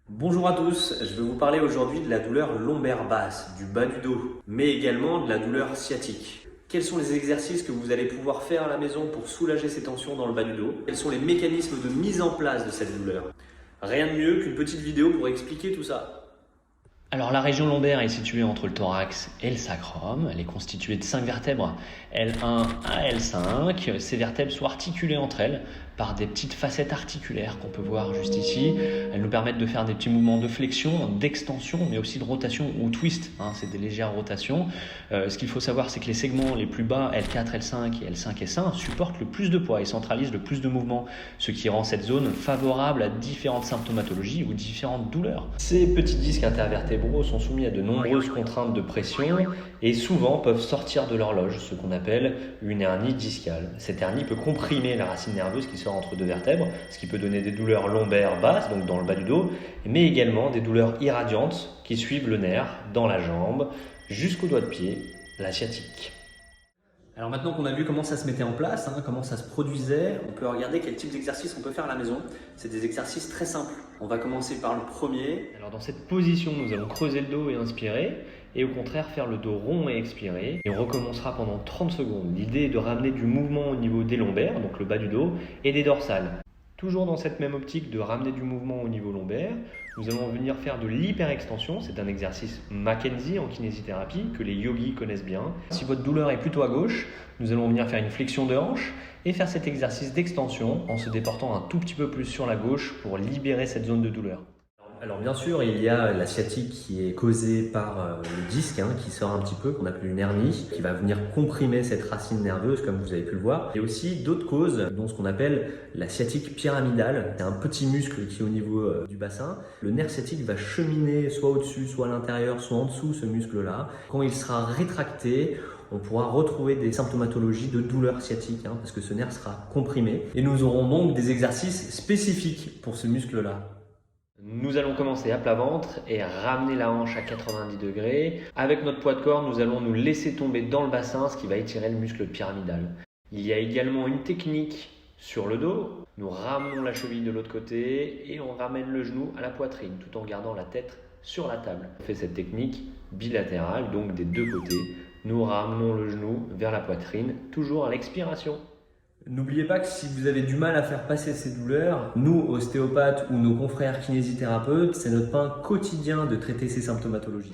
Bonjour à tous, je vais vous parler aujourd'hui de la douleur lombaire basse, du bas du dos, mais également de la douleur sciatique. Quels sont les exercices que vous allez pouvoir faire à la maison pour soulager ces tensions dans le bas du dos? Quels sont les mécanismes de mise en place de cette douleur? Rien de mieux qu'une petite vidéo pour expliquer tout ça. Alors la région lombaire est située entre le thorax et le sacrum. Elle est constituée de 5 vertèbres, L1 à L5. Ces vertèbres sont articulées entre elles par des petites facettes articulaires qu'on peut voir juste ici. Elles nous permettent de faire des petits mouvements de flexion, d'extension, mais aussi de rotation ou twist. C'est des légères rotations. Ce qu'il faut savoir, c'est que les segments les plus bas, L4, L5 et L5 et S1, supportent le plus de poids et centralisent le plus de mouvements, ce qui rend cette zone favorable à différentes symptomatologies ou différentes douleurs. Ces petits disques intervertébraux sont soumis à de nombreuses contraintes de pression et souvent peuvent sortir de l'horloge, ce qu'on appelle une hernie discale. Cette hernie peut comprimer la racine nerveuse qui sort entre deux vertèbres, ce qui peut donner des douleurs lombaires basses, donc dans le bas du dos, mais également des douleurs irradiantes qui suivent le nerf dans la jambe jusqu'au doigt de pied, la sciatique. Alors maintenant qu'on a vu comment ça se mettait en place, comment ça se produisait, on peut regarder quel type d'exercice on peut faire à la maison. C'est des exercices très simples. On va commencer par le premier. Alors dans cette position, nous allons creuser le dos et inspirer, et au contraire faire le dos rond et expirer. Et on recommencera pendant 30 secondes. L'idée est de ramener du mouvement au niveau des lombaires, donc le bas du dos, et des dorsales. Toujours dans cette même optique de ramener du mouvement au niveau lombaire, nous allons venir faire de l'hyperextension. C'est un exercice Mackenzie en kinésithérapie que les yogis connaissent bien. Si votre douleur est plutôt à gauche, nous allons venir faire une flexion de hanche et faire cet exercice d'extension en se déportant un tout petit peu plus sur la gauche pour libérer cette zone de douleur. Alors bien sûr, il y a la sciatique qui est causée par le disque qui sort un petit peu, qu'on appelle une hernie, qui va venir comprimer cette racine nerveuse comme vous avez pu le voir. Il y a aussi d'autres causes, dont ce qu'on appelle la sciatique pyramidale. C'est un petit muscle qui est au niveau du bassin. Le nerf sciatique va cheminer soit au-dessus, soit à l'intérieur, soit en dessous ce muscle-là. Quand il sera rétracté, on pourra retrouver des symptomatologies de douleur sciatique parce que ce nerf sera comprimé. Et nous aurons donc des exercices spécifiques pour ce muscle-là. Nous allons commencer à plat ventre et ramener la hanche à 90 degrés. Avec notre poids de corps, nous allons nous laisser tomber dans le bassin, ce qui va étirer le muscle pyramidal. Il y a également une technique sur le dos. Nous ramenons la cheville de l'autre côté et on ramène le genou à la poitrine tout en gardant la tête sur la table. On fait cette technique bilatérale, donc des deux côtés. Nous ramenons le genou vers la poitrine, toujours à l'expiration. N'oubliez pas que si vous avez du mal à faire passer ces douleurs, nous, ostéopathes ou nos confrères kinésithérapeutes, c'est notre pain quotidien de traiter ces symptomatologies.